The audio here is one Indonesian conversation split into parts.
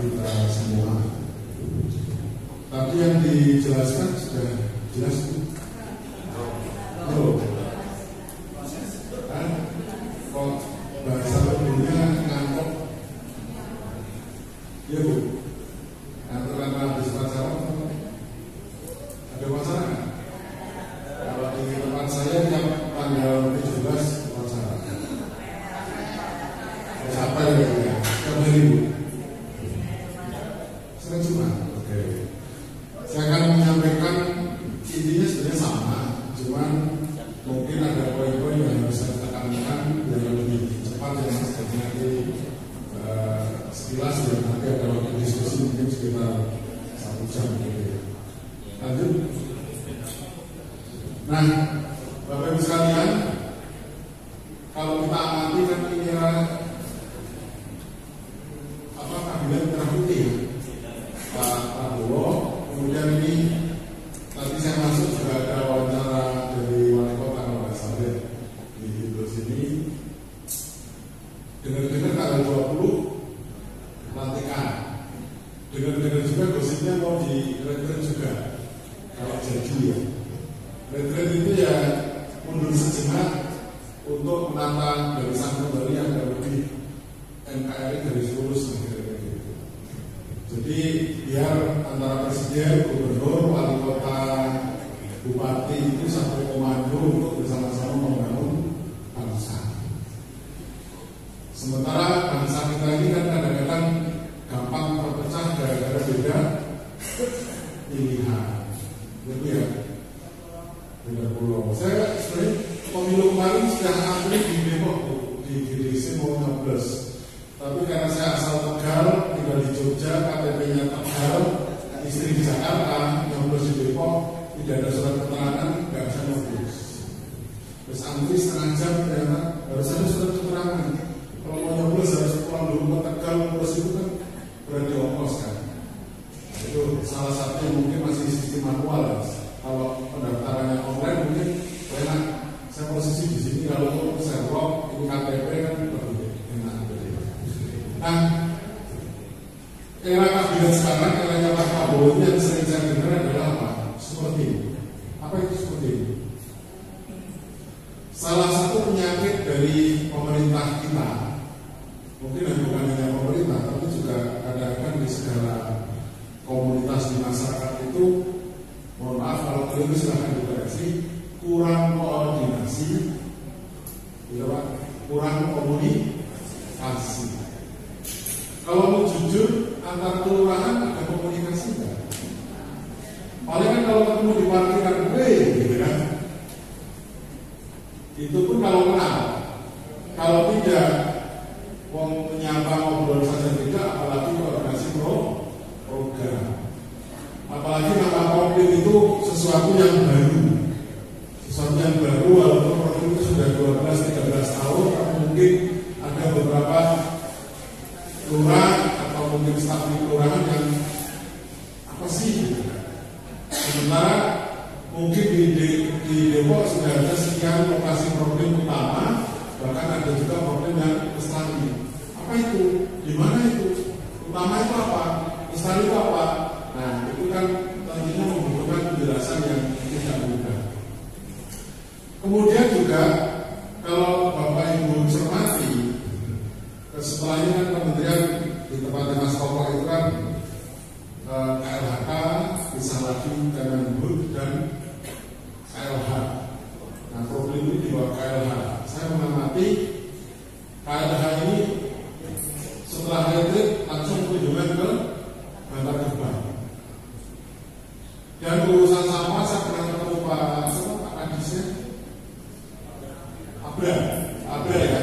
kita semua. Tapi yang dijelaskan sudah jelas Bu? Kok bahasa tubuhnya ngantuk? Iya Bu. Ngantuk karena habis pacaran ada masalah nggak? Kalau di tempat saya tiap tanggal 17 pacaran. Sampai ya, tiap hari Bu. Sering cuma, oke. Saya akan menyampaikan intinya sebenarnya sama, cuman mungkin ada poin-poin yang harus saya tekankan biar lebih cepat ya Mas. Jadi nanti sekilas ya, nanti ada waktu diskusi mungkin sekitar 1 jam gitu ya. Lanjut. Nah, Bapak Ibu sekalian, kalau kita amati kan ini kabinet merah putih Pak Prabowo. Kemudian ini tadi saya masuk juga ada wawancara dari wali kota kalau nggak salah di sini. Dengar-dengar tanggal 20 pelantikan. Dengar-dengar juga gosipnya mau di retret juga kalau jadi ya. Retret itu ya mundur sejenak untuk menata barisan kembali yang lebih NKRI dari lurus. Jadi biar antara presiden, gubernur, wali kota, bupati itu satu komando untuk bersama-sama membangun bangsa. Sementara bangsa kita ini kan kadang-kadang gampang terpecah gara-gara beda pilihan. Gitu ya, beda pulau. Saya sebenarnya pemilu kemarin sudah antri di Depok di GDC mau 16. Tapi karena saya asal Tegal, tinggal di Jogja, KTP-nya Tegal, istri di Jakarta, nyoblos di Depok, tidak ada surat keterangan, nggak bisa nyoblos. Terus antri setengah jam, ternyata harus ada surat keterangan. Kalau mau nyoblos harus pulang dulu ke Tegal, nyoblos itu kan berarti ongkos kan. Nah, itu salah satu yang mungkin masih sistem manual. Kalau pendaftarannya online mungkin enak. Saya posisi di sini kalau untuk serok ini KTP kan lebih enak. Nah, era kabinet sekarang, eranya Pak Prabowo yang sering saya dengar adalah apa? Seperti ini. Apa itu seperti ini? Salah satu penyakit dari pemerintah kita, mungkin bukan hanya pemerintah, tapi juga kadang-kadang di segala komunitas di masyarakat itu, mohon maaf kalau kalian silahkan dikoreksi, kurang koordinasi, ya Pak, kurang komunikasi. Kalau mau jujur, antar kelurahan ada komunikasi enggak? Paling kan kalau ketemu di parkiran, gitu kan? Itu pun kalau kenal. Kalau tidak, wong menyapa ngobrol saja tidak, apalagi koordinasi program. Apalagi nama problem itu sesuatu yang baru. Sesuatu yang baru, walaupun problem itu sudah 12-13 tahun, tapi mungkin ada beberapa kelurahan atau mungkin staf di kelurahan yang apa sih gitu. Sementara mungkin di Depok sudah ada sekian lokasi problem utama, bahkan ada juga problem yang lestari. Apa itu? Di mana itu? Utama itu apa? Lestari itu apa? Nah, itu kan tentunya membutuhkan penjelasan yang tidak mudah. Kemudian juga kalau Bapak Ibu cermati, setelahnya kan kementerian di tempatnya Mas Koko itu kan KLHK, bisa lagi Kemenhub dan KLH. Nah, problem ini di bawah KLH. Saya mengamati KLH ini setelah retret langsung kunjungan ke Bantar Gebang. Dan urusan sampah saya pernah ketemu Pak Kadisnya Abra ya.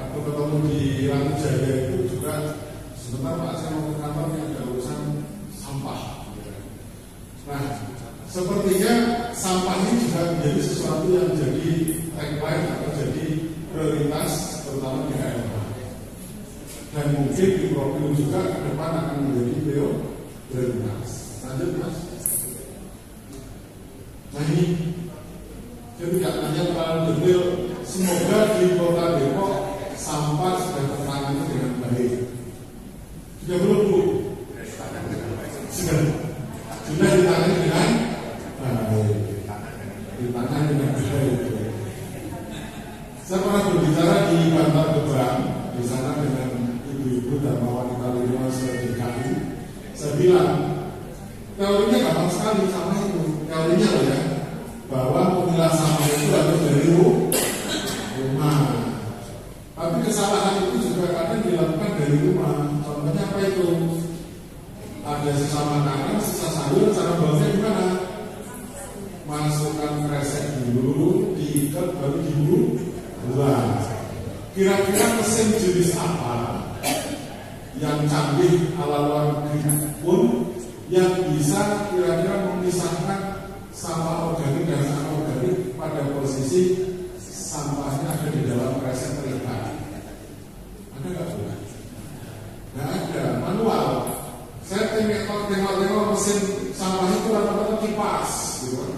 Aku ketemu di Rantu Jaya itu juga sebentar Pak, saya mau ke kantor yang ada urusan sampah. Nah, sepertinya sampah ini juga menjadi sesuatu yang menjadi tagline atau jadi prioritas terutama di KLH. Dan mungkin di profil juga ke depan akan menjadi prioritas. Lanjut Mas. Nah ini saya tidak tanya terlalu detail. Semoga di Kota Depok sampah sudah tertangani dengan baik. Sudah belum Bu? Saya pernah berbicara di Bantar Gebang, di sana dengan ibu-ibu dan wanita lingkungan DKI. Saya bilang, teorinya gampang sekali sama itu. Teorinya loh ya, bahwa memilah sampah itu harus dari rumah. Tapi kesalahan itu juga kadang dilakukan dari rumah. Contohnya apa itu? Ada sisa makanan, sisa sayur, cara buangnya gimana? Masukkan kresek dulu, diikat, baru dibuang. Kira-kira mesin jenis apa yang canggih ala luar negeri pun yang bisa kira-kira memisahkan sampah organik dan sampah organik pada posisi sampahnya ada di dalam kresek terikat? Ada nggak Bu? Nggak ada, manual. Saya tengok mesin sampah itu rata-rata kipas, gitu kan?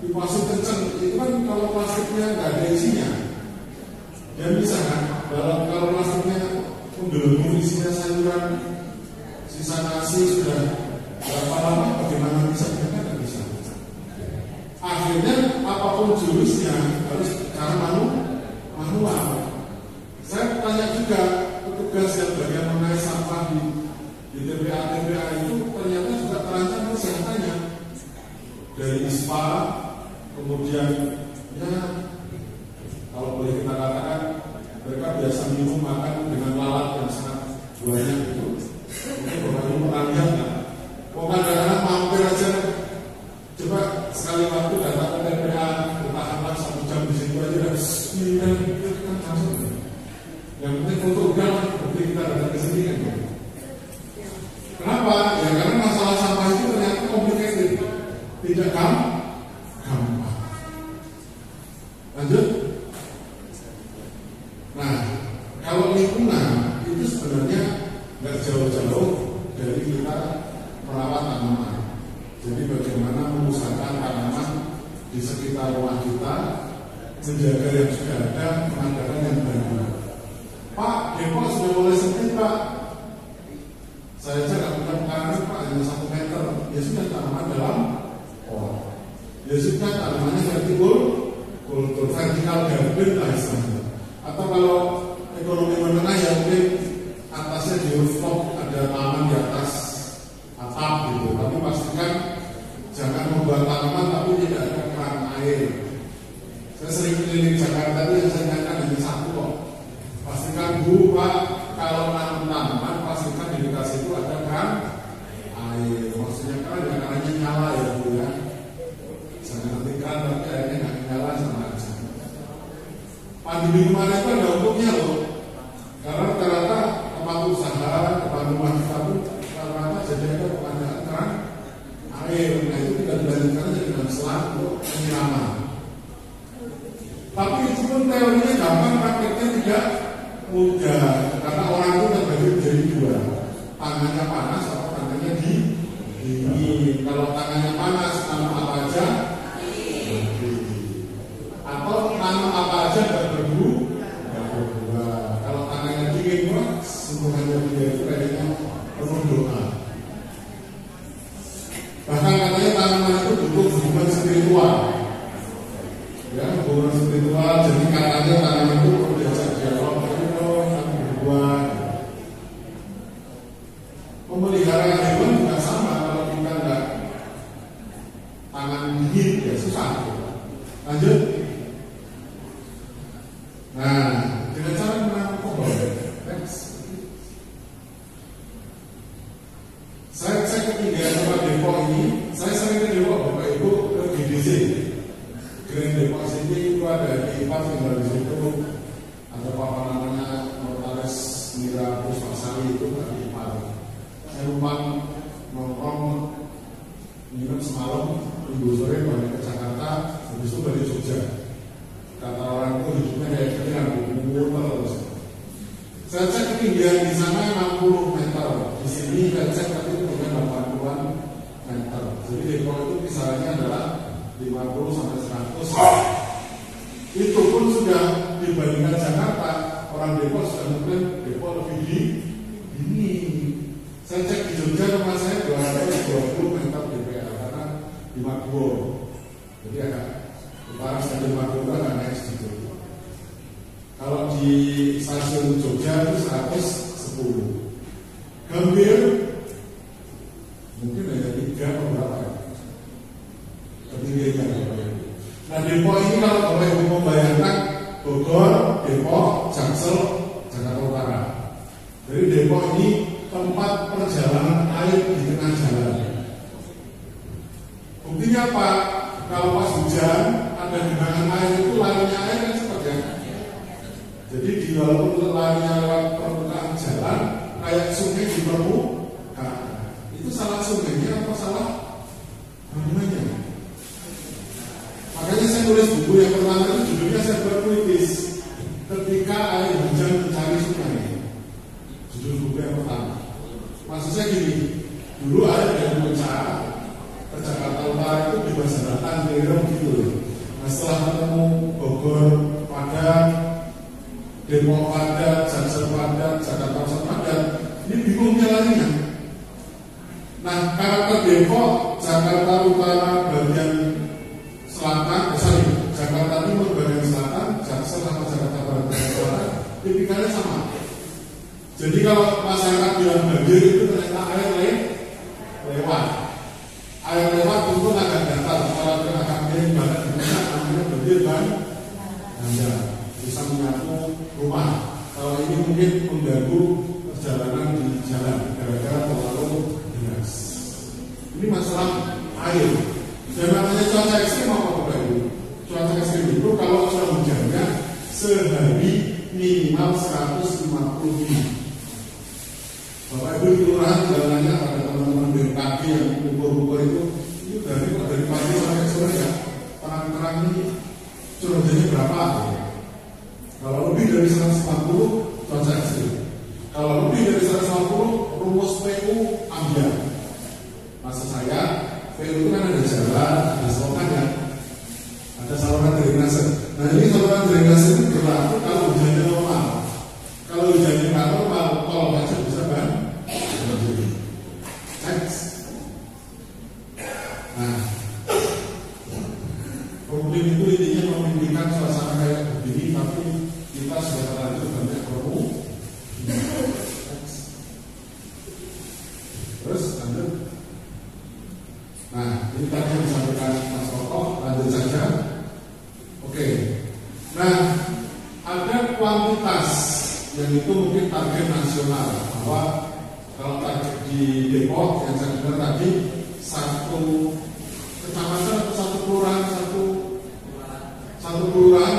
Kipas itu kenceng, itu kan kalau plastiknya nggak ada isinya. Dan bisa kan, kalau plastiknya menggelembung isinya sayuran, sisa nasi sudah berapa lama, bagaimana bisa? Tidak bisa. Akhirnya apapun jurusnya harus cara manual. Saya tanya juga petugas yang bagian mengenai sampah di TPA itu ternyata juga terancam kesehatannya dari ISPA, kemudian ya kalau boleh kita katakan mereka biasa minum makan dengan lalat yang sangat banyak itu. Mungkin Bapak Ibu pernah lihat kan? Kadang-kadang mampir aja, coba sekali waktu datang ke TPA, bertahanlah 1 jam di situ aja dan sembilan itu kan langsung. Yang penting foto udah lah, berarti kita datang ke sini kan. Kenapa? Ya karena masalah sampah itu ternyata complicated, tidak gampang. Lanjut. Nah, kalau lingkungan itu sebenarnya nggak jauh-jauh dari kita merawat tanaman. Jadi bagaimana mengusahakan tanaman di sekitar rumah kita, menjaga yang sudah ada, mengadakan yang baru. Pak, Depok sudah mulai sempit Pak. Saya aja nggak punya pekarangan Pak, hanya 1 meter. Ya sudah tanaman dalam pot. Ya sudah tanamannya kultur vertikal garden lah istilahnya. Atau kalau ekonomi menengah ya mungkin atasnya di rooftop ada taman di atas atap gitu. Tapi pastikan jangan membuat tanaman tapi tidak ada keran air. Saya sering keliling Jakarta itu yang saya ingatkan hanya 1 kok. Pastikan Bu Pak kalau nanam tanaman pastikan di dekat situ ada keran air. Maksudnya keran ya kerannya nyala ya Bu ya. Jangan nanti keran tapi airnya nggak nyala sama aja. Pandemi kemarin itu ada untungnya loh. Karena rata-rata tempat usaha, tempat rumah kita pun rata-rata jadi ada pengadaan keran air. Nah itu tidak dilanjutkan aja dengan selang untuk penyiraman. Tapi itu pun teorinya gampang, prakteknya tidak mudah. Karena orang itu terbagi menjadi 2. Tangannya panas atau tangannya dingin. Kalau tangannya panas, tanam apa aja? Atau tanam apa aja nggak berbuah. Kalau tangannya dingin, semuanya dia itu kayaknya perlu doa. Bahkan katanya tanaman itu butuh hubungan spiritual. Ya, hubungan spiritual. Jadi katanya tanaman itu perlu diajak dialog, berbuah. Memelihara hewan juga sama. Kalau kita nggak tangan dingin, ya susah. Lanjut. Nah, dengan cara menanam pohon, saya ketinggalan sama Depok ini. Saya sering ke Depok, Bapak Ibu ke GDC, Grand Depok sini itu ada di IPA tinggal di situ. Ada apa namanya Notaris Mira Puspasari itu di IPA. Saya lupa nongkrong minum semalam, minggu sore balik ke Jakarta, habis itu balik Jogja. Kata orang itu hidupnya kayak ketinggalan, terus. Saya cek ketinggian di sana 60 meter, di sini saya cek tadi ketinggian 80-an meter. Jadi Depok itu kisarannya adalah 50 sampai 100. Itu pun sudah dibandingkan Jakarta, orang Depok sudah mungkin Depok lebih dingin. Saya cek di Jogja rumah saya 220 meter DPR karena di Maguwo. Jadi agak utara saya di Maguwo agak naik sedikit. di stasiun Jogja itu 110. Gambir mungkin hanya 3 atau berapa ya? Ketinggiannya. Nah, Depok ini kalau Bapak Ibu membayangkan Bogor, Depok, Jaksel, Jakarta Utara. Jadi Depok ini tempat perjalanan air di tengah jalan. Buktinya apa? Kalau pas hujan ada genangan air itu larinya air kan cepat ya. Jadi di walaupun larinya lewat permukaan jalan kayak sungai di permukaan. Itu salah sungainya atau salah bagaimana? Makanya saya tulis buku yang pertama itu judulnya saya buat puitis. Ketika air hujan mencari sungai. Judul buku yang pertama. Maksudnya gini, dulu air dari Puncak ke Jakarta Utara itu bebas daratan gitu. Nah, setelah ketemu Bogor padat, Depok padat, Jaksel padat, Jakarta Pusat padat, ini bingung jalannya. Nah, karakter Depok, Jakarta Utara bagian selatan, Jakarta Timur bagian selatan, Jaksel sama Jakarta Barat bagian selatan, tipikalnya sama. Jadi kalau masyarakat bilang banjir itu ternyata air lewat. Air lewat itu agak datar, kalau agak miring banget, namanya banjir kan, bisa menyapu rumah. Kalau ini mungkin mengganggu perjalanan di jalan gara-gara terlalu deras. Ini masalah air. Dan namanya cuaca ekstrim apa Bapak Ibu? Cuaca ekstrim itu kalau curah hujannya sehari minimal 150 mm. Bapak Ibu di kelurahan jalannya pada teman-teman BMKG yang ukur-ukur itu dari pagi sampai sore ya, terang-terang ini curah hujannya berapa? Kalau lebih dari 140 cuaca ekstrim. Kalau lebih dari 150 rumus PU ambil. Maksud saya PU itu kan ada jalan, ada selokan ya, ada saluran drainase. Nah ini saluran drainase itu berlaku kalau hujannya normal. Kalau hujannya nggak normal, kalau macet bisa banjir. Nah, problem itu intinya memimpikan suasana kayak begini, tapi kita sudah terlanjur banyak problem. Terus lanjut. Nah, ini tadi yang disampaikan Mas Toto, lanjut saja. Oke. Nah, ada kuantitas yang itu mungkin target nasional, bahwa kalau target di Depok yang saya dengar tadi satu kecamatan atau satu kelurahan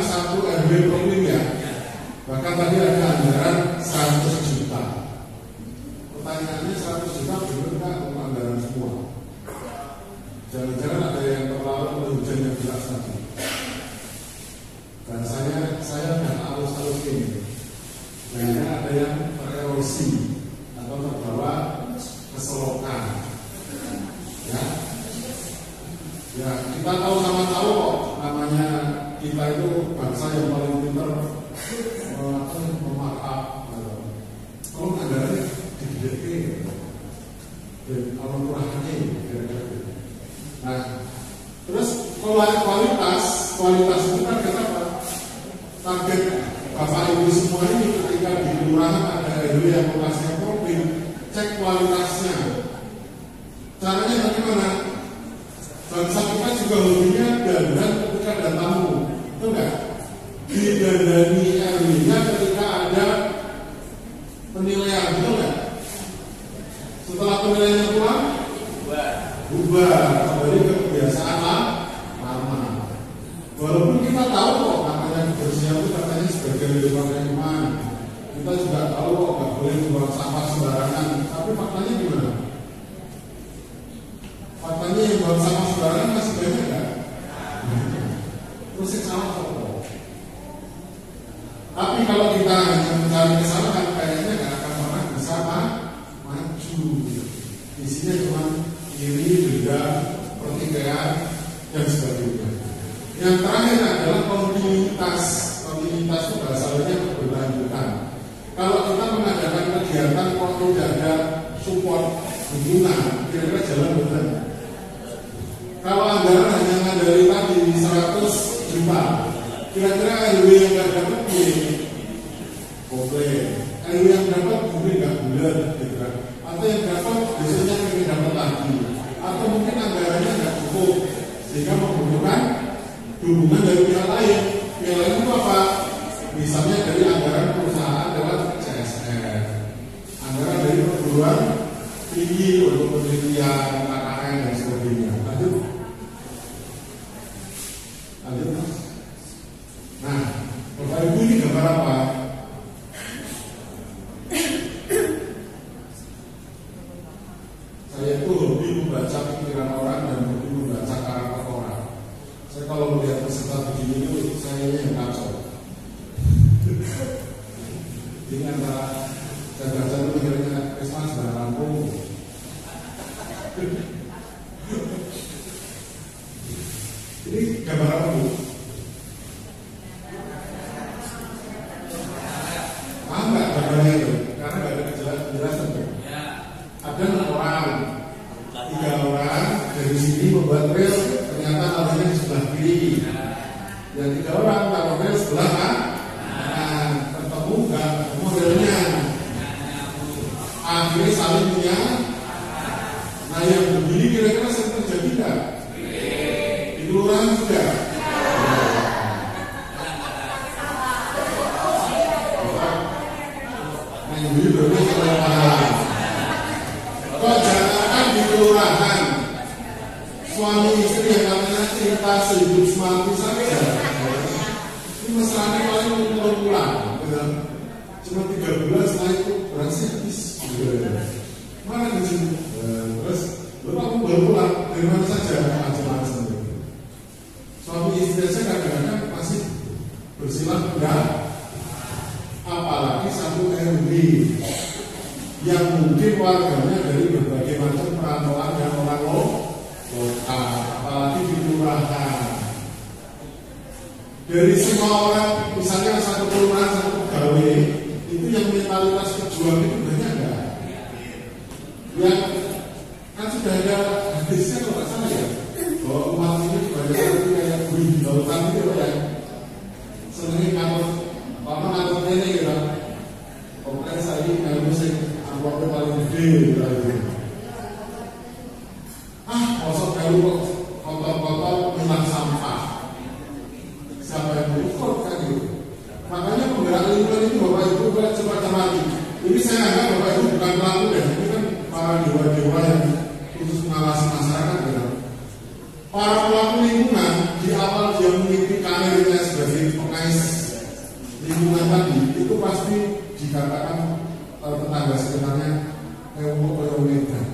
satu RW problem ya. Bahkan tadi ada anggaran 100 juta. Pertanyaannya 100 juta benar nggak untuk anggaran semua? Jangan-jangan ada yang terlalu oleh hujan yang jelas tadi. Dan saya dan halus-halus ini. Jangan ada yang tererosi atau terbawa keselokan. Ya, kita tahu sama tahu kok namanya kita itu bangsa yang paling pintar memaaf. Kalau anggarannya digede dan kalau kurangnya kira-kira. Nah, terus kualitas itu kan kita apa? Target Bapak Ibu semua ini ketika di kelurahan ada RW yang lokasinya problem, cek kualitasnya. Caranya bagaimana? Bangsa kita juga hobinya dandan ketika ada tamu, betul nggak? Didandani RW-nya ketika ada penilaian, betul nggak? Setelah penilaiannya pulang, bubar, kembali ke kebiasaan lama. Walaupun kita tahu kok namanya kebersihan itu katanya sebagian daripada iman. Kita juga tahu kok nggak boleh buang sampah sembarangan. Tapi faktanya gimana? Faktanya yang buang sampah sembarangan masih banyak nggak? Terus yang salah kok. Tapi kalau kita hanya mencari kesalahan, kayaknya nggak akan pernah bisa maju. Isinya cuma iri, dendam, pertikaian dan sebagainya. Yang terakhir adalah kontinuitas. Kontinuitas itu bahasanya berkelanjutan. Kalau kita mengadakan kegiatan kok tidak ada support dukungan, kira-kira jalan benar. Kalau anggaran hanya ngandali tadi 100 juta, kira-kira RW yang nggak dapat penelitian, KKN dan sebagainya. Lanjut Mas. Nah, Bapak Ibu ini gambar apa? Saya itu hobi membaca pikiran orang dan hobi membaca karakter orang. Saya kalau melihat peserta begini itu saya yang kacau. Ini antara gagasan itu mikirnya Krismas dan Lampung. Ini gambar apa Bu? Enggak gambarnya itu, karena nggak ada kejelasan tuh. Ada 6 orang, 3 orang dari sini membuat rel, ternyata taruhnya di sebelah kiri. Yang 3 orang taruh rel sebelah kanan, ketemu nggak modelnya. Akhirnya saling punya. Nah yang begini kira-kira sering terjadi nggak? Di kelurahan juga. Nah yang begini berarti setelah pahala. Kok jangan di kelurahan suami istri yang namanya cinta sehidup semati saja. Ini mesranya paling pulang. Cuma 3 bulan setelah itu berhasil habis. Mana di sini? Terus lalu aku baru pulang dari mana saja macam-macam. Suami istri saya kadang-kadang masih bersilang enggak. Apalagi satu RW yang mungkin warganya dari berbagai macam perantauan dan orang lokal, apalagi di kelurahan. Dari semua orang, misalnya satu kelurahan, satu pegawai, itu yang mentalitas pejuang itu banyak enggak? Yang kan sudah ada hadisnya kalau nggak salah ya, bahwa umat ini kebanyakan itu kayak bui di lautan itu ya, senengnya ngatur ini gitu. Pokoknya saya ini musik amplopnya paling gede gitu. Kosong kali kok kotor-kotor minat sampah. Siapa yang berikut kan gitu. Makanya penggerak lingkungan itu Bapak Ibu coba cermati. Ini saya anggap Bapak Ibu bukan pelaku deh. Ini kan para dewa-dewa yang khusus mengawasi masyarakat gitu. Para pelaku lingkungan di awal dia mengikuti karirnya sebagai pengais lingkungan tadi itu pasti dikatakan tetangga sekitarnya kayak medan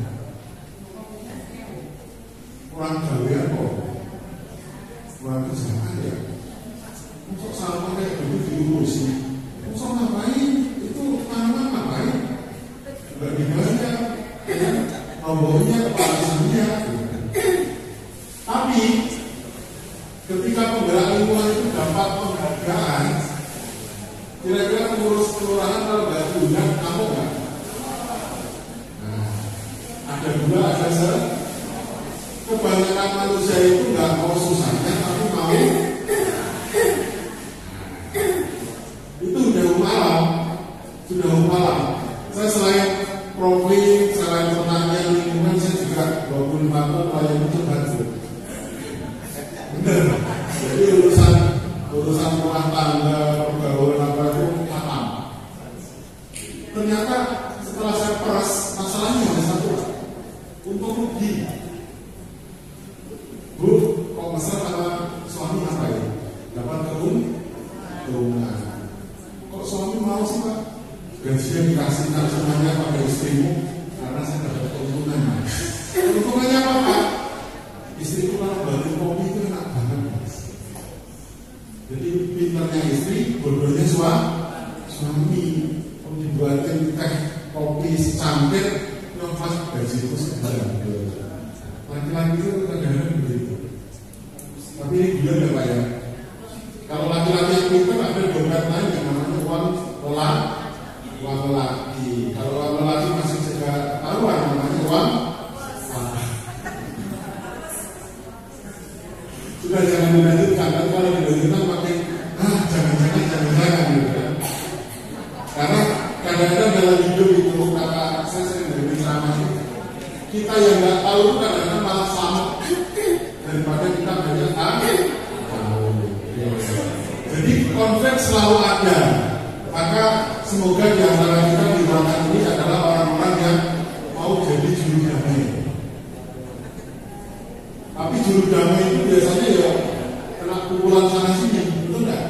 kurang gawean kok, kurang kerjaan ya. Untuk sampah kayak begitu diurusi, untuk ngapain itu tanaman ngapain? Nggak dibayar, nomornya kepalasannya. Tapi ketika penggerak lingkungan itu dapat penghargaan, kira-kira pengurus kelurahan kalau nggak diundang, kamu nggak? Nah, ada 2, ada kebanyakan manusia itu nggak mau susahnya, tapi mau itu sudah malam. Saya selain profil, selain pertanian lingkungan, saya juga 25 tahun pelayan itu bantu. Bener. Jadi urusan rumah tangga, pergaulan apa itu paham. Ternyata setelah saya peras masalahnya hanya satu, untuk rugi. Bu, kok mesra sama suami apa ya? Dapat keuntungan. Kok suami mau sih Pak? Gajinya dikasihkan semuanya pada istrimu karena saya dapat keuntungan. Keuntungannya apa Pak? Istriku kalau bantu kopi itu enak banget Mas. Jadi pintarnya istri, bodohnya suami. Kalau dibuatin teh kopi secangkir, nafas gajiku sekian. Laki-laki itu kadang-kadang begitu. Tapi ini gila ya Pak ya. Kalau laki-laki yang pintar ada dompet lain yang namanya uang lelaki. Kalau uang lelaki masih juga ketahuan namanya uang. Sudah jangan dilanjutkan. Tapi kalau dilanjutkan pakai jangan gitu kan. Karena kadang-kadang dalam hidup itu kata saya sering beri ceramah itu. Kita yang nggak tahu itu kadang-kadang malah selamat daripada kita banyak tahu. Jadi konflik selalu ada. Maka semoga di antara kita di ruangan ini adalah orang-orang yang mau jadi juru damai. juru damai itu biasanya ya kena pukulan sana sini, betul nggak?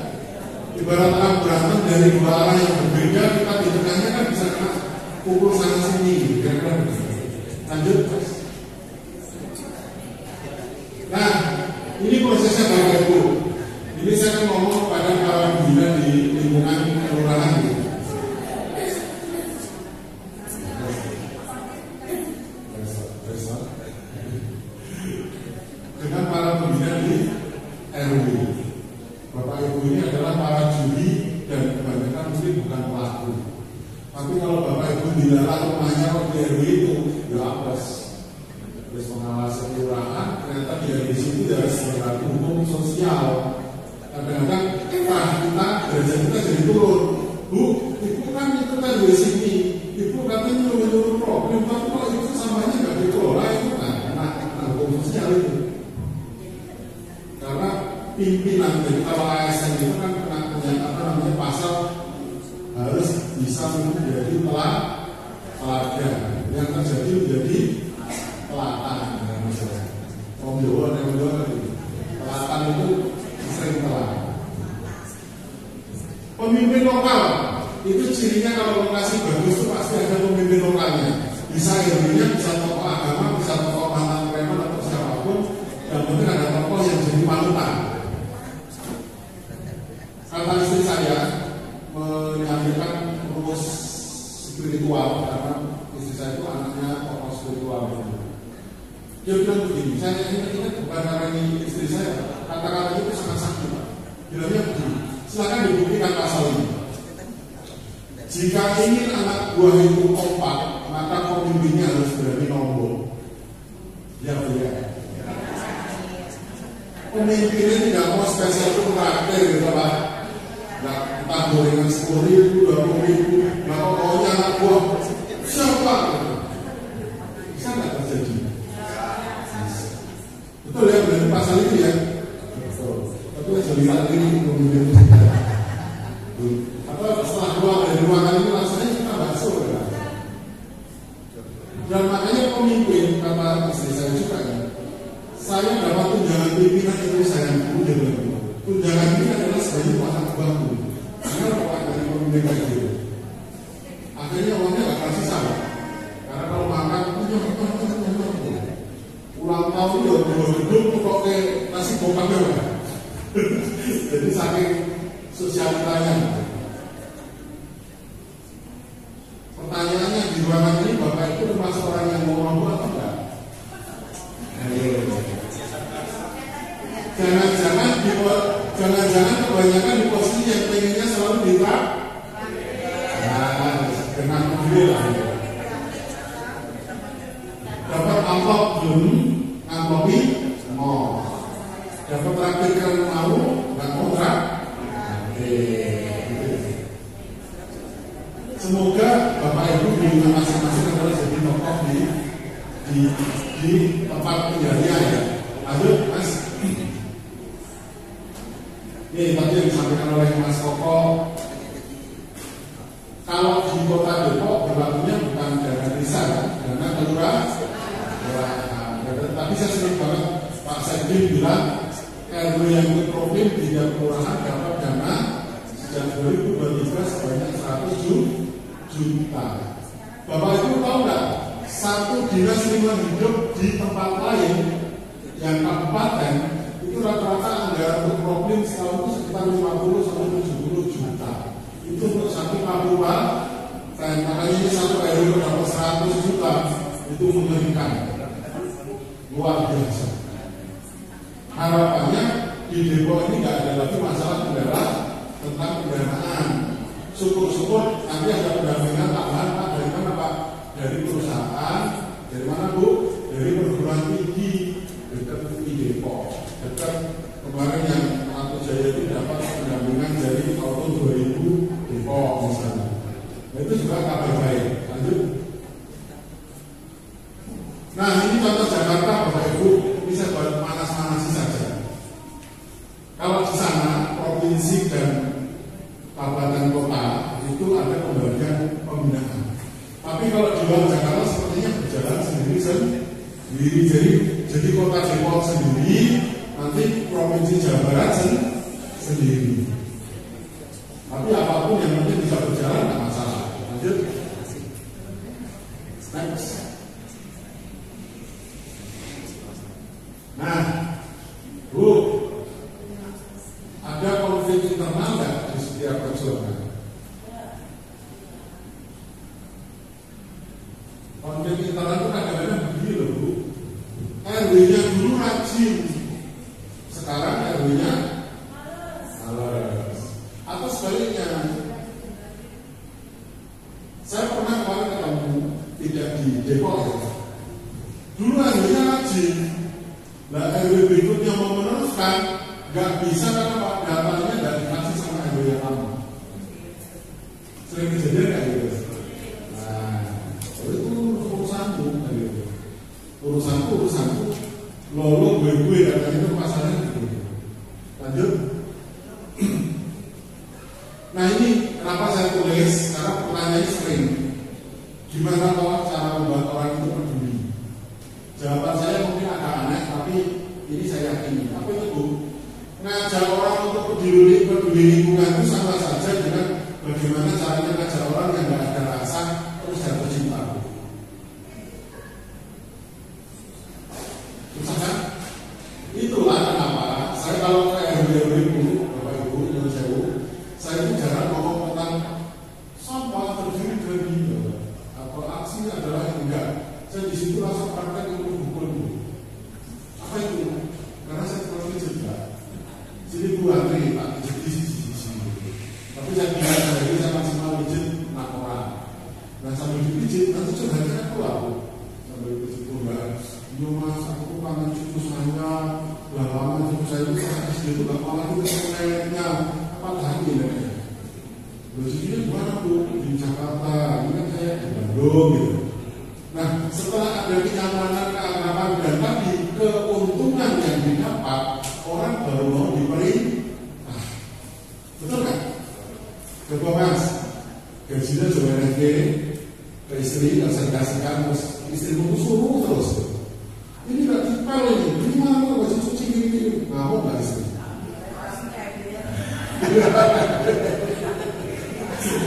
Ibarat orang berantem dari dua arah yang berbeda, kita di tengahnya kan bisa kena pukul sana sini, kira-kira begitu. Lanjut, Mas. Nah, ini prosesnya Bapak Ibu. Ini saya akan ngomong kepada para pembina di lingkungan kelurahan. Dengan para pembina di RW. Bapak Ibu ini adalah para juri dan kebanyakan mungkin bukan pelaku. Tapi kalau Bapak Ibu dilarang rumahnya kok di RW itu, ya apes. Terus pengawasan kelurahan, ternyata di situ dari sebagai hukum sosial. Kadang-kadang kita derajat kita jadi turun. Bu, ibu kan itu kan di sini. Ibu katanya menurut problem, tapi kalau itu sampahnya nggak dikelola itu kan karena hukum sosial itu. Karena pimpinan dari kalau ASN itu kan punya pasal harus bisa menjadi teladan. Yang terjadi menjadi telatan. Om Jawa yang kedua tadi, telatan itu sering telat. Pemimpin lokal itu cirinya kalau lokasi bagus itu pasti ada pemimpin lokalnya. Bisa RW-nya, bisa tokoh agama, bisa tokoh mantan preman atau siapapun. Yang penting ada tokoh yang jadi panutan. Kata istri saya menyampaikan rumus spiritual karena istri saya itu anaknya tokoh spiritual. Dia bilang begini, saya ingat bukan karena ini istri saya, kata-kata itu sangat sakit. Bilangnya begini, silakan dibuktikan pasal ini. Jika ingin anak buah itu kompak, maka pemimpinnya harus berani nombor. Ya, ya. Pemimpinnya tidak mau spesial itu traktir gitu Pak. Nggak entah gorengan 10.000, 20.000, maka pokoknya anak buah siapa? Bisa nggak terjadi? Betul ya, berarti pasal itu ya. Betul. Tapi jadi saat ini pemimpin itu atau setelah keluar dari ruangan ini rasanya kita bakso ya. Dan makanya pemimpin kata istri saya juga kan, saya dapat tunjangan pimpinan itu saya punya betul. Tunjangan ini adalah sebagai anak buahku. Karena Bapak dari pemimpin kayak gitu. Akhirnya orangnya nggak kasih sama. Karena kalau makan ulang tahun ya dua gedung kok kayak nasi bokapnya lah. Jadi saking sosialitanya. Pertanyaannya di ruangan ini Bapak itu termasuk orang yang mau ngomong atau enggak? Jangan-jangan kebanyakan di posisi yang pengennya selalu ditrak. Nah, dengan mobil lah. Dapat amplop belum, amplopi mau. Dapat traktir mau, nggak mau trak. Semoga Bapak Ibu di rumah masing-masing adalah jadi tokoh di tempat tinggalnya ya. Lanjut Mas. Ini tadi yang disampaikan oleh Mas Koko. Kalau di Kota Depok berlakunya bukan dana desa, dana kelurahan. Tapi saya sering banget Pak Sekdi bilang RW yang berproblem di kelurahan dapat dana sejak 2023 sebanyak 100 juta. Bapak Ibu tahu nggak? Satu dinas lingkungan hidup di tempat lain yang kabupaten itu rata-rata anggaran untuk problem setahun itu sekitar 50 sampai 70 juta. Itu untuk satu kabupaten. Dan makanya ini satu RW dapat 100 juta itu mengerikan, luar biasa. Harapannya di Depok ini nggak ada lagi masalah kendala tentang pendanaan. Syukur-syukur nanti ada pendampingan tambahan Pak dari mana Pak? Dari perusahaan, dari mana Bu? Dari perguruan tinggi dekat di Depok. Dekat kemarin yang Ratu Jaya itu dapat pendampingan dari tahun 2000 Depok misalnya. Nah, itu juga kabar baik. Lanjut. Nah ini contoh Jakarta Bapak Ibu, ini saya buat panas-panasi saja. Kalau di sana provinsi dan kabupaten kota itu ada pembagian pembinaan. Tapi kalau di luar Jakarta sepertinya berjalan sendiri. Jadi jadi kota Depok sendiri, nanti provinsi Jawa Barat sendiri. Tapi apapun yang penting bisa berjalan nggak masalah. Lanjut. Next. Nah, Bu, ada konflik internal nggak di setiap perjuangan? Konflik internal itu kadang-kadang begini loh, Bu. RW-nya dulu rajin, sekarang RW-nya males. Atau sebaliknya, saya pernah kemarin ketemu, tidak di Depok ya. Dulu RW-nya rajin, nah RW berikutnya mau meneruskan, nggak bisa karena Pak datanya nggak dikasih sama RW yang lama. Sering kejadian kayak gitu. Nah, itu urusanku, urusanku, lolo gue katanya itu masalahnya gitu. Lanjut. Nah ini kenapa saya tulis, karena pertanyaannya sering, gimana kalau cara membuat orang itu peduli? Jawaban saya mungkin agak aneh, tapi ini saya yakini. Apa itu, Bu? Ngajak orang untuk peduli lingkungan itu sama saja dengan bagaimana caranya ngajak orang yang nggak ada rasa terus jatuh cinta. Misalkan, itulah kenapa saya kalau ke RW itu, Bapak Ibu, Nyuwun Sewu, saya itu jarang ngomong tentang sampah terdiri dari atau aksi adalah yang enggak. Saya di situ langsung praktek untuk hukum. Apa itu? Karena saya perlu cerita. Sini Bu Andri, Pak pijit di sini. Tapi saya bilang jadi saya maksimal pijit 6 orang. Nah sambil dipijit nanti curhatnya keluar. Sambil pijit enggak. Yo Mas, aku kangen cucu saya. Lama cucu saya itu sakit gitu, nggak malah itu kayaknya apa lagi ya? Lucunya gimana Bu? Di Jakarta, ini kan saya di Bandung gitu. Nah, setelah ada kenyamanan, keakraban dan tadi keuntungan yang didapat, orang baru mau diberi. Nah, betul kan? Coba Mas, gajinya coba nanti ke istri, nggak saya kasihkan, terus istrimu suruh terus. Ini nggak tipel ini, gimana kalau baju cuci gini, ngamuk nggak istri?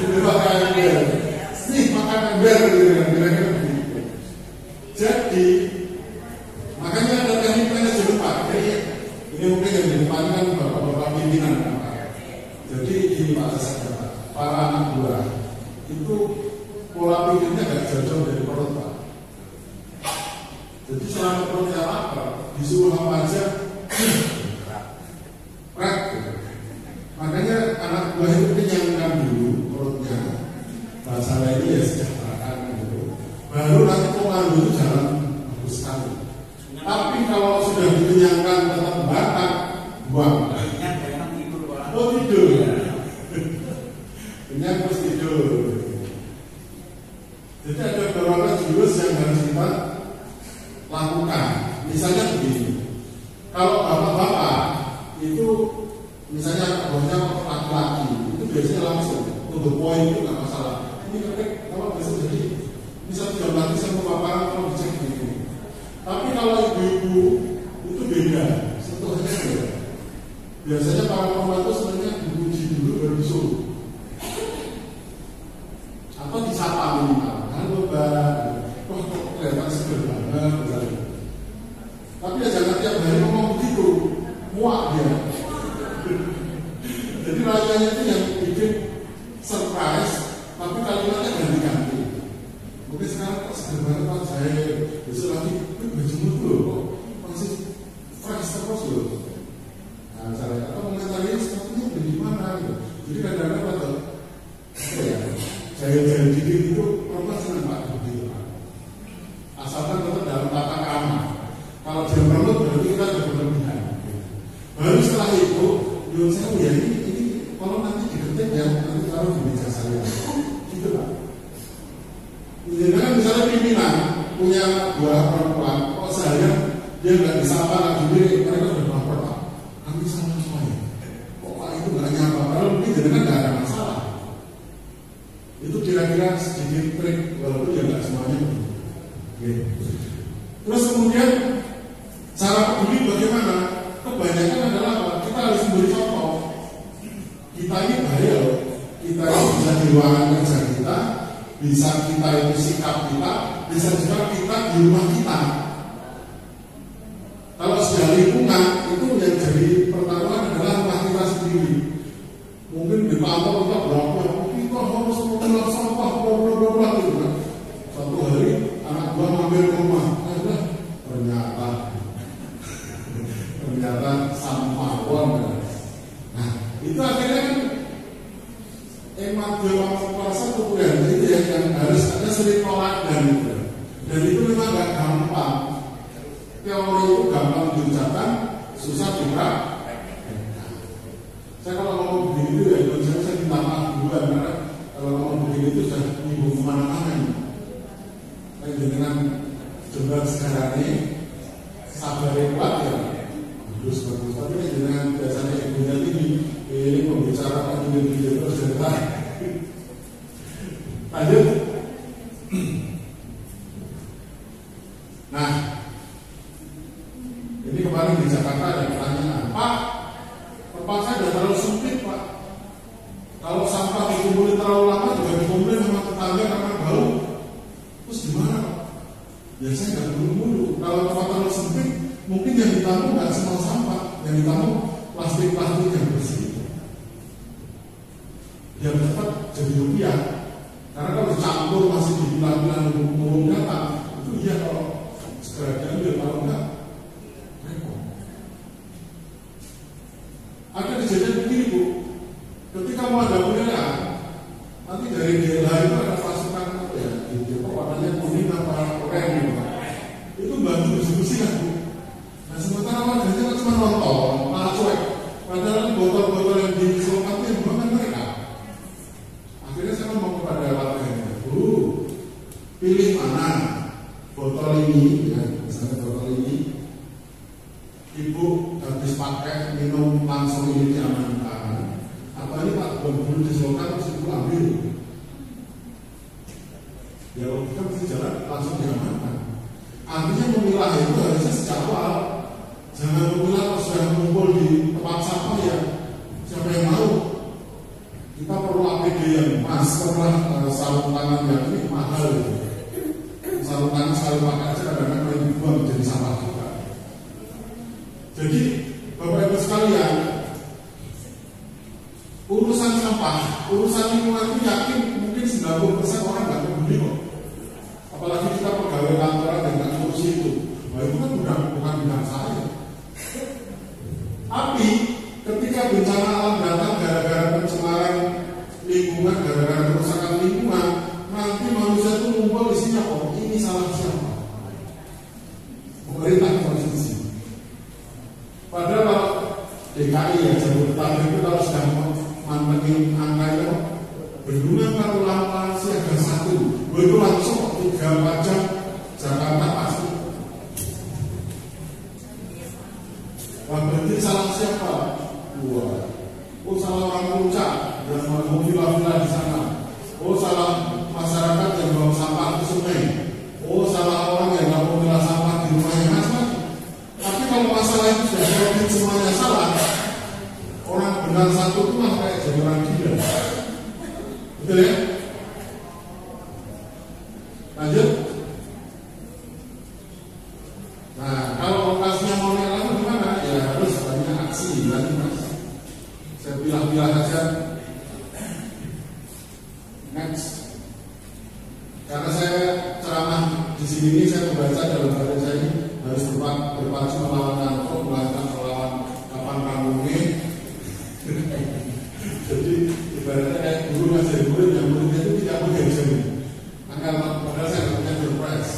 Nih makan ember kira-kira begitu. Jadi makanya ada teknik manajemen Pak. Ini mungkin yang di depan kan bapak-bapak pimpinan Pak. Jadi ini Pak saya para anak buah itu pola pikirnya nggak jauh dari perut Pak. Jadi selama perutnya lapar disuruh apa aja makanya anak buah itu kenyangkan dulu perutnya, bahasa lainnya ya sejahterakan gitu. Baru nanti komando itu jalan bagus sekali. Tapi kalau sudah dikenyangkan tetap batak, buang. Oh tidur ya. Kenyang terus tidur. Jadi ada beberapa jurus yang harus kita lakukan. Misalnya begini, kalau bapak-bapak itu misalnya bosnya laki-laki itu biasanya langsung untuk poin itu nggak masalah. Ini kalau besok jadi bisa tidak nanti sama paparan kalau dicek gitu. Tapi kalau ibu-ibu itu beda, sentuhannya beda. Biasanya para perempuan itu sebenarnya dipuji dulu baru disuruh atau disapa minimal. Halo Mbak, kok kelihatan seger banget. Tapi ya jangan tiap hari ngomong begitu, muak dia. Jadi rasanya itu yang bikin surprise, tapi kalimatnya ganti-ganti. Mungkin sekarang kok seger banget Pak, saya besok lagi bajumu tuh kok masih fresh terus loh. Nah, saya kata komentarnya sepertinya bagaimana gitu. Jadi kadang-kadang apa ya, jahil-jahil dikit itu perempuan senang Pak begitu Pak. Asalkan tetap dalam tata krama. Kalau dia perempuan berarti kita sudah berlebihan. Baru setelah itu, menurut saya ya ini kalau nanti diketik ya nanti taruh di meja saya, gitu Pak. Jadi kan misalnya pimpinan punya dua perempuan, kok saya dia nggak disapa lagi mereka sudah lapor Pak. Kami sama semuanya. Kok Pak itu nggak nyapa? Kalau mungkin jadi kan nggak ada masalah. Itu kira-kira sedikit trik walaupun ya nggak semuanya. Oke. Terus kemudian bisa di ruangan kerja kita, bisa kita itu sikap kita, bisa juga kita di rumah kita. Kalau sudah lingkungan itu yang jadi pertaruhan adalah rumah kita sendiri. Mungkin di kantor kita berapa, kita harus mengelola sampah, bla gitu kan. Satu hari anak gua mampir ke rumah, ternyata sampah kan. Nah itu akhirnya kan emak dewa kuasa kemudian itu ya yang harus ada sering toladan itu. Dan itu memang gak gampang. Teori itu gampang diucapkan, susah juga. Saya kalau ngomong begini itu ya, saya minta maaf duluan karena kalau ngomong begini itu sudah nyinggung kemana-mana. Dengan jumlah sekarang ini sabar kuat ya, bagus. Tapi dengan biasanya ibunya ini membicarakan ini terus cerita. Lanjut. Nah, ini kemarin di Jakarta ada pertanyaan, Pak, tempat saya sudah terlalu sempit, Pak. Kalau sampah dikumpulin terlalu lama juga dikumpulin sama tetangga karena bau. Terus gimana, Pak? Ya saya nggak buru-buru. Kalau tempat terlalu sempit, mungkin yang ditampung nggak semua sampah, yang ditampung plastik-plastik yang bersih. Yang dapat jadi rupiah. Karena kalau dicampur masih dibilang-bilang umum datang, itu iya kalau segera diambil, kalau enggak repot. Ada kejadian begini Bu, ketika mau ada pemilihan, nanti dari DLH itu ada pasukan apa ya, di warnanya kuning apa oranye, itu bantu diskusi kan Bu. Nah sementara warganya kan cuma nonton, malah cuek. Padahal botol-botol yang diselokan itu yang bukan mereka. Akhirnya saya ngomong kepada warganya, Bu, pilih mana botol ini, ya, misalnya botol ini, Ibu habis pakai minum langsung ini diamankan. Apa ini Pak, belum diselokan terus Ibu ambil? Ya kalau kita mesti jalan langsung diamankan. Artinya memilah itu harusnya sejak awal. Jangan memilah pas sudah mengumpul di tempat sampah ya. Siapa yang mau? Kita perlu APD yang masker lah, sarung tangan yang ini mahal itu. Sarung tangan sekali pakai aja kadang-kadang kalau dibuang jadi sampah juga. Jadi Bapak Ibu sekalian, urusan sampah, urusan lingkungan itu yakin mungkin 90% orang nggak peduli kok. Apalagi kita pegawai kantoran dan nggak ngurusi itu. Wah itu kan bukan bidang saya. Tapi ketika bencana alam datang gara-gara pencemaran lingkungan, gara-gara kerusakan lingkungan, nanti manusia itu ngumpul isinya kok. Ini salah siapa? Pemerintah provinsi. Padahal kalau DKI ya Jabodetabek itu kalau sudah mantengin angka itu bendungan Katulampa siaga 1, itu langsung 3-4 jam Jakarta pasti. Wah berarti salah siapa? Wah, oh salah orang puncak yang mau villa-villa di sana. Oh salah masyarakat yang bawa sampah ke sungai. Oh salah orang yang nggak mau milah sampah di rumahnya mas. Tapi kalau masalah itu sudah jadi semuanya salah, orang benar satu itu mah kayak jadi orang gila. Betul ya? Lanjut. Nah, kalau lokasinya mau lama gimana? Ya harus banyak aksi nanti mas. Saya pilah-pilah aja. Next. Karena saya ceramah di sini saya membaca dalam bahasa saya ini harus berpacu melawan ngantuk, melawan kapan kamunya. Jadi ibaratnya kayak guru ngajar murid yang muridnya itu tidak boleh jadi. Padahal saya nggak punya surprise.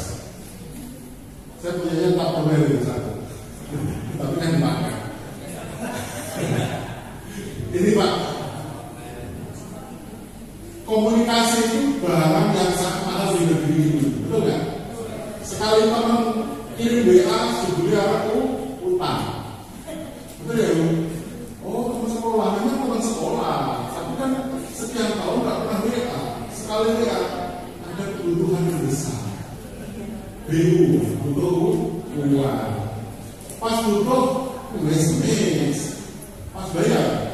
Saya punyanya tak boleh itu satu. Tapi kan dipakai. Ini Pak, komunikasi itu barang yang sangat mahal di negeri ini, betul nggak? Sekali teman kirim WA, sebelumnya aku utang, betul ya Bu? Oh teman sekolah, memang teman sekolah, tapi kan sekian tahun nggak pernah WA. Sekali WA ada kebutuhan yang besar, BU butuh uang, pas butuh SMS, pas bayar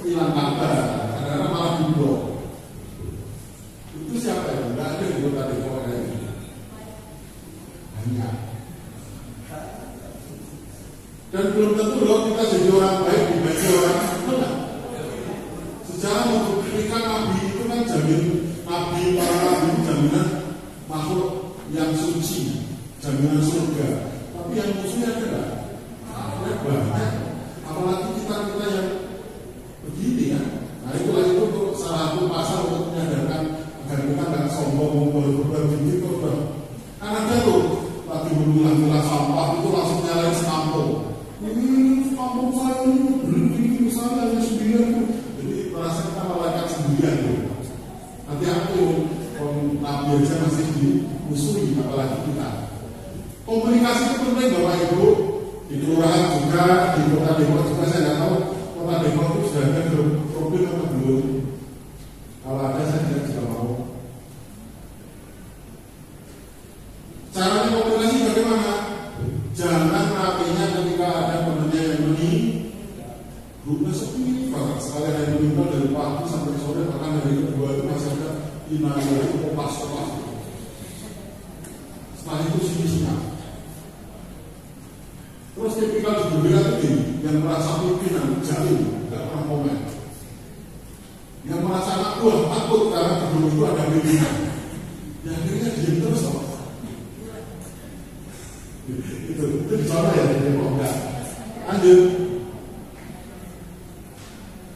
hilang kabar, karena malah diblok. jamin nabi, para nabi itu jaminan makhluk yang suci, jaminan surga. Tapi yang musuhnya adalah banyak, apalagi kita yang begini ya. Nah itulah itu untuk salah satu pasal untuk menyadarkan agar kita nggak sombong berbagi itu. Karena ada tuh lagi memilah-milah sampah itu langsung nyalain sekampung. Kampung saya ini berhenti misalnya hanya 9. Jadi merasa kita malaikat sendirian tuh. Nanti aku nabi aja masih dimusuhi, apalagi kita. Komunikasi itu penting Bapak Ibu. Di kelurahan juga, di kota Depok juga saya nggak tahu kota Depok itu sudah ada problem atau belum. Kalau ada saya tidak juga mau. Caranya komunikasi bagaimana? Jangan rapinya ketika ada temannya yang grupnya sepi banget. Sekali hari meninggal dari pagi sampai sore, bahkan hari kedua itu masih ada inaya itu kopas-kopas. Setelah itu sini-sini. Terus tipikal berbeda ini yang merasa pimpinan jauh, tidak pernah komen. Yang merasa anak buah takut karena di grup itu ada pimpinan. Ya akhirnya diam terus loh. Itu dicoba ya, jadi kok enggak. Lanjut.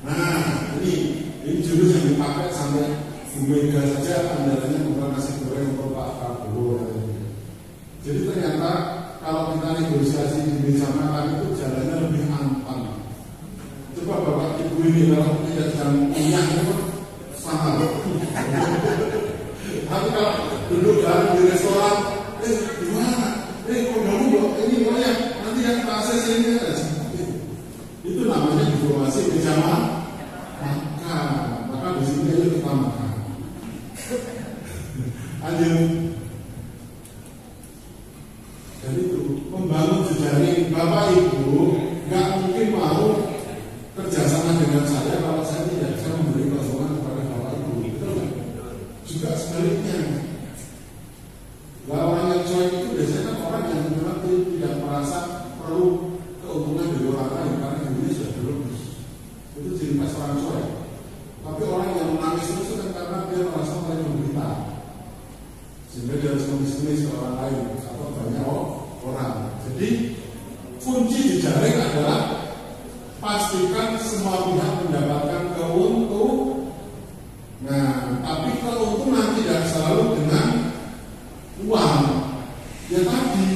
Nah, ini jurus yang dipakai sampai Bu Mega saja andalanya bukan nasi goreng untuk Pak Prabowo. Jadi ternyata kalau kita negosiasi di meja makan itu jalannya lebih aman. Coba Bapak Ibu ini kalau tidak sedang minyak itu sama. Tapi kalau duduk bareng di restoran, gimana? Kok dulu ini ya nanti yang ACC ini itu namanya diplomasi meja makan. Maka di sini ayo kita makan. Lanjut. Jadi itu membangun jejaring Bapak Ibu nggak mungkin mau kerjasama dengan saya kalau saya tidak bisa memberi pertolongan kepada Bapak Ibu, betul nggak? Juga sebaliknya, orang yang cuek itu biasanya orang yang memang tidak merasa perlu keuntungan dari orang lain karena dirinya sudah berlebih. Itu ciri khas orang cuek. Tapi orang yang menangis itu kan karena dia merasa paling menderita, sehingga dia harus mengemis ke orang lain atau banyak orang. Jadi kunci jejaring adalah pastikan semua pihak mendapatkan keuntungan. Nah, tapi keuntungan tidak selalu dengan uang. Ya tadi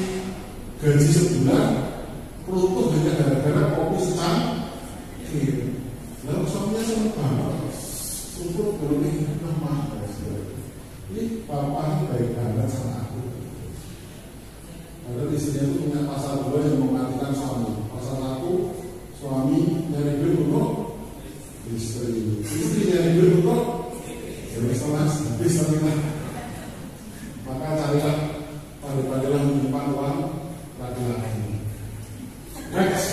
gaji sebulan runtuh hanya gara-gara kopi secangkir. Lalu suaminya senang banget. Syukur belum nama. Ini bapak ini baik banget sama aku. Padahal istrinya itu punya pasal 2 yang mematikan suami. Pasal 1, suami nyari duit untuk istri. Istri nyari duit untuk bisa maka carilah pada menyimpan uang laki-laki. Next.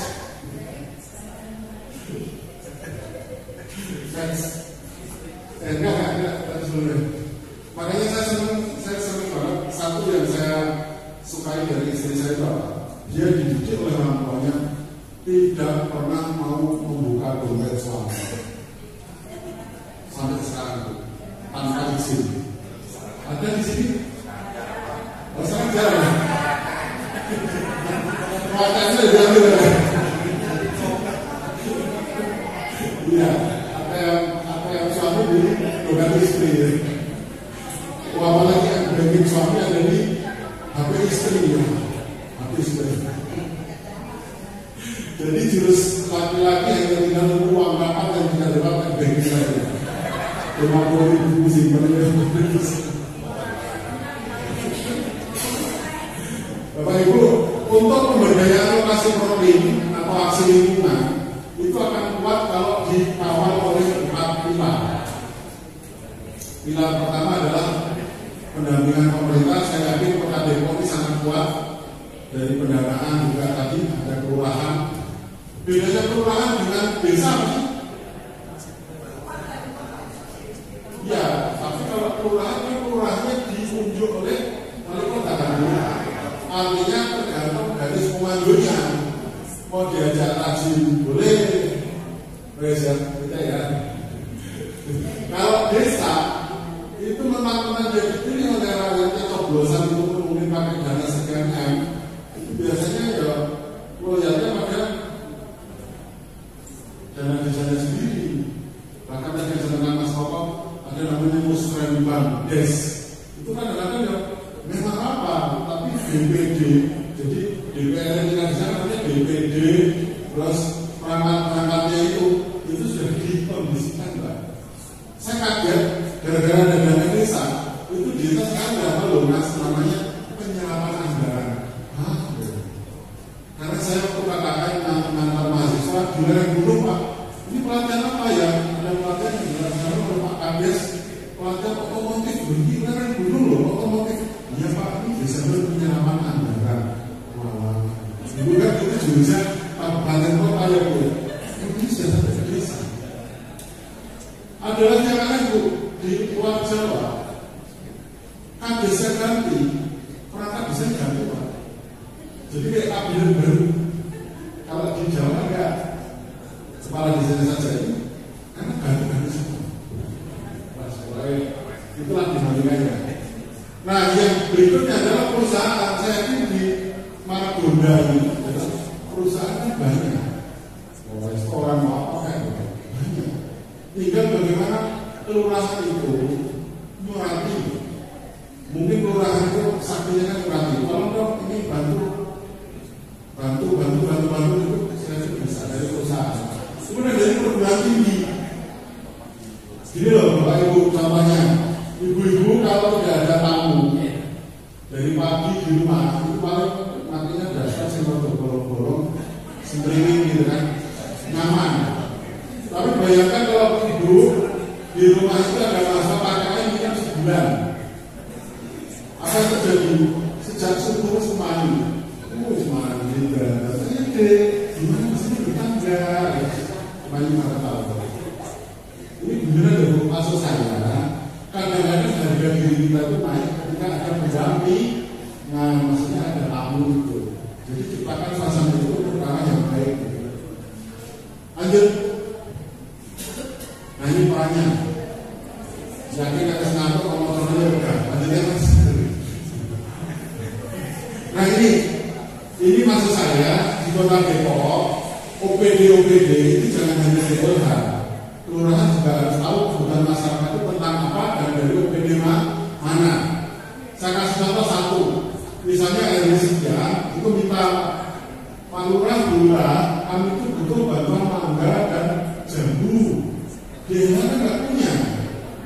Enggak sebenarnya. Makanya saya senang banget. Satu yang saya sukai dari istri saya itu apa? Dia dididik oleh orang tuanya tidak pernah mau membuka dompet suami sampai sekarang tanpa izin. Ada di sini? Oh, sangat jarang. Wajahnya diambil. Iya, apa yang suami di dompet istri. Apalagi yang banking suami ada di HP istri ya. HP istri. Jadi jurus laki-laki yang tinggal uang kapan yang tidak dapat banking saya. 50.000 simpannya. Bapak Ibu, untuk pemberdayaan lokasi protein atau aksi lingkungan itu akan kuat kalau dikawal oleh 4 pilar. Pilar pertama adalah pendampingan pemerintah. Saya yakin Kota Depok ini sangat kuat dari pendanaan juga tadi ada kelurahan. Bedanya kelurahan dengan desa sih? Ya, tapi kalau kelurahannya diunjuk oleh wali kota kan. Artinya tergantung dari komandonya. Mau diajak rajin boleh, kita ya. Kalau desa teman-teman jadi ini oleh coblosan itu mungkin pakai dana sekian M, itu biasanya ya loyalnya pada dana desanya sendiri. Bahkan tadi dengan Mas Koko ada namanya Musrembang Des, itu kadang-kadang ya memang apa, tapi BPD, jadi DPR yang di sana namanya BPD, terus perangkat-perangkatnya itu sudah dikondisikan, Mbak. Saya kaget gara-gara ada dana desa itu di desa sekarang berapa loh Mas, namanya penyerapan anggaran. Karena saya waktu katakan mengantar mahasiswa di lereng gunung, Pak, ini pelatihan apa ya? Ada pelatihan yang dilaksanakan oleh Pak Kades, pelatihan otomotif, di lereng gunung loh, otomotif. Iya Pak, ini Desember penyerapan anggaran. Wah, ibu kan itu jurusan kabupaten kota ya Bu. Ini sudah sampai ke desa. Ada lagi yang lain Bu, di luar Jawa, Kadesnya ganti, perangkat desa ganti Pak. Jadi kayak kabinet baru. Kalau di Jawa enggak, kepala desanya saja ini, karena ganti-ganti semua. Itulah dinamikanya. Nah, yang berikutnya adalah perusahaan. Saya yakin di Margonda ini adalah perusahaannya banyak. Restoran mau apa kayak gitu. Banyak. Tinggal bagaimana kelurahan itu nyurati. Mungkin kelurahan itu saktinya kan nyurati. Kalau dong ini bantu itu saya bisa dari perusahaan. Kemudian dari perguruan tinggi. Gini loh Bapak Ibu, contohnya ibu-ibu kalau tidak ada tamu dari pagi di rumah itu paling matinya dasar semua bolong-bolong streaming gitu kan, nyaman. Tapi bayangkan kalau ibu di rumah itu ada masa pakaian minyak sebulan, apa yang terjadi sejak subuh semani juga gimana mesti bertangga semani pada tahun ini benar dari maksud saya. Kadang-kadang harga diri kita itu naik ketika ada pendamping. Nah, maksudnya ada tamu itu. Jadi ciptakan suasana itu perkara yang baik. Lanjut. Nah ini perannya. Yakin atas ngantuk kalau motornya udah. Lanjutnya Mas. Nah ini maksud saya di Kota Depok OPD ini jangan hanya kelurahan. Kelurahan juga harus tahu kebutuhan masyarakat itu tentang apa dan dari OPD mana. Saya kasih contoh satu, misalnya RW sekian itu minta Pak Lurah kami itu butuh bantuan mangga dan jambu. Dia kan nggak punya,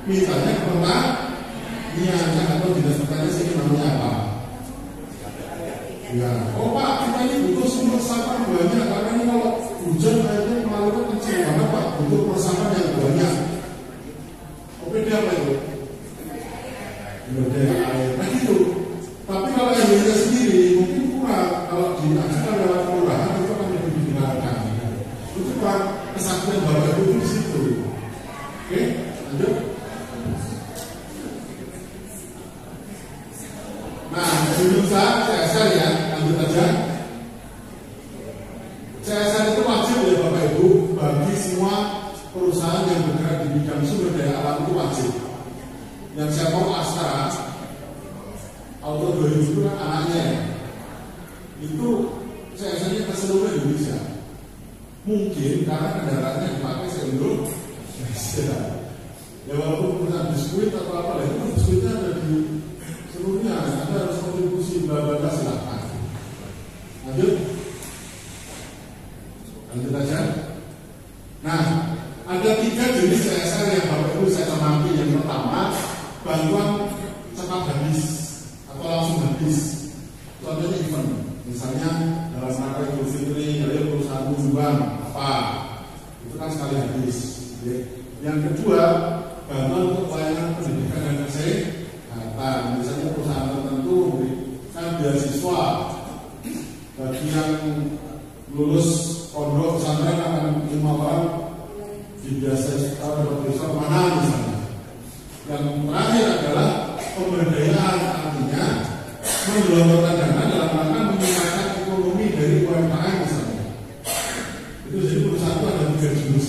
mintanya ke pertanian atau dinas pertanian sini namanya apa? Ya, oh Pak, kita ini butuh sumber resapan banyak karena ini kalau hujan airnya mengalirnya kecil banget Pak, butuh resapan yang banyak. OPD apa itu? Berdaya air, nah gitu. Tapi kalau yang dirinya sendiri mungkin kurang. Kalau diajukan lewat kelurahan itu akan lebih didengarkan. Itu Pak, kesaktian Bapak Ibu di situ. Oke, lanjut. Nah, sebelum CSR ya, lanjut aja. CSR itu wajib ya Bapak Ibu bagi semua perusahaan yang bergerak di bidang sumber daya alam itu wajib. Yang saya mau Astra, Auto 2000 itu kan anaknya ya. Itu CSR-nya ke seluruh Indonesia. Mungkin karena kendaraannya dipakai seluruh Indonesia. Ya walaupun perusahaan biskuit atau apa lah, itu biskuitnya ada di seluruhnya, Anda harus kontribusi bla bla bla silakan. Lanjut aja. Nah, ada 3 jenis CSR yang Bapak Ibu saya cermati. Yang pertama, bantuan cepat habis atau langsung habis. Contohnya event, misalnya dalam rangka Idul Fitri, dari perusahaan jualan apa, itu kan sekali habis. Yang kedua, bantuan untuk pelayanan pendidikan dan kesehatan. Misalnya perusahaan tertentu memberikan beasiswa bagi yang lulus pondok pesantren akan 5 tahun di beasiswa mana misalnya. Yang terakhir adalah pemberdayaan, artinya menggelontorkan dana dalam rangka meningkatkan ekonomi dari UMKM misalnya. Itu jadi perusahaan itu ada 3 jenis.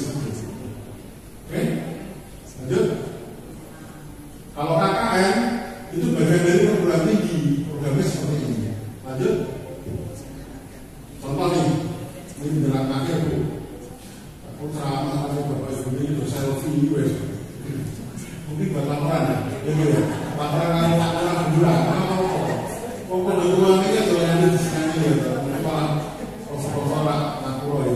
Oke, lanjut. Kalau KKN bagian dari perguruan tinggi, programnya seperti ini. Lanjut. Contoh nih, ini beneran akhir Bu. Aku ceramah atau Bapak Ibu ini udah selfie wes. Mungkin buat laporan ya, ya. Laporan laporan bulan, pokok dokumen ini kalau yang ada di sini ya, kepala profesor Nakuro ya.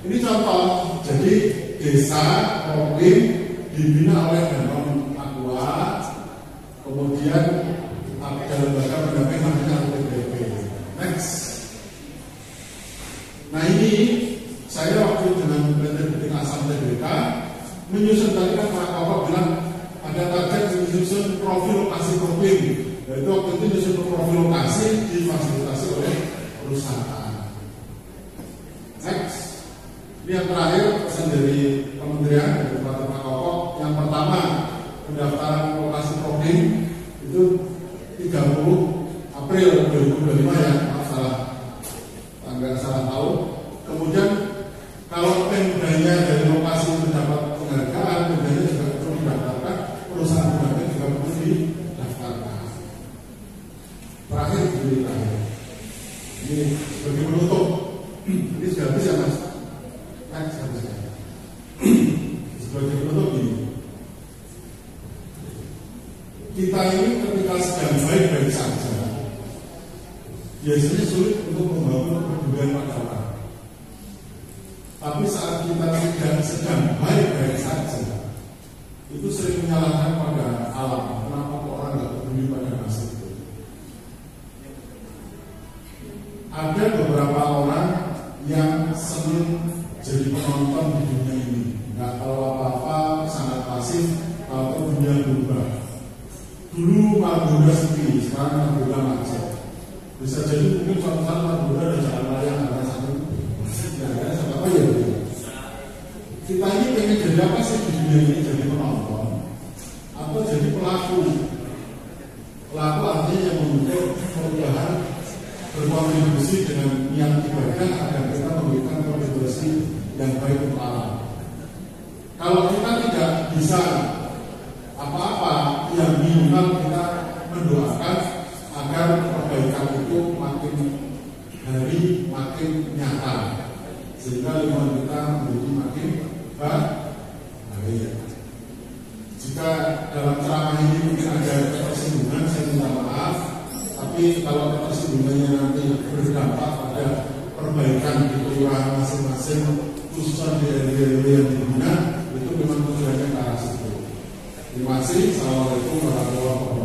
Ini contoh, jadi desa Proklin dibina oleh Danone Aqua, kemudian ada lembaga pendamping namanya LPDP. Next. Nah ini saya waktu dengan PT Asam TBK menyusun tadi kan Pak Bapak bilang ada target menyusun profil lokasi Proklin, yaitu waktu itu menyusun profil lokasi difasilitasi oleh perusahaan. Next. Ini yang terakhir pesan dari Kementerian dari Pak Bapak. Yang pertama pendaftaran lokasi Proklin itu 30 April 2025 ya, maaf salah tanggal salah tahun. Kemudian kalau pemdanya dari lokasi mendapat penghargaan, pemdanya juga perlu mendaftarkan, perusahaan pemdanya juga perlu didaftarkan. Terakhir begini terakhir. Ini sebagai penutup. Ini sudah habis ya Mas? Kan habis ya. Sebagai penutup ini. Kita ini ketika sedang baik-baik saja, biasanya sulit untuk membangun kepedulian masyarakat. Tapi saat kita tidak sedang baik-baik saja, itu sering menyalahkan pada alam. Kenapa orang nggak peduli pada nasib itu? Ada beberapa orang yang sering jadi penonton di dunia ini, nggak tahu apa-apa, sangat pasif, atau dunia berubah. Dulu Margonda sepi, sekarang Margonda macet. Bisa jadi mungkin suatu saat Margonda ada jalan layang ada satu. Ya, apa ya? Kita ini pengen jadi apa sih di dunia ini? Jadi penonton atau jadi pelaku? Pelaku artinya yang membentuk perubahan, berkontribusi dengan niat ibadah agar kita memberikan kontribusi yang baik untuk alam. Kalau kita tidak bisa apa-apa, yang minimal kita mendoakan agar perbaikan itu makin hari makin nyata, sehingga lingkungan kita menjadi makin baik. Jika dalam ceramah ini mungkin ada ketersinggungan, saya minta maaf. Tapi kalau ketersinggungannya nanti berdampak pada perbaikan di kelurahan masing-masing, khususnya di RW yang dibina, itu memang tujuannya ke arah situ. Terima kasih. Assalamualaikum warahmatullahi wabarakatuh.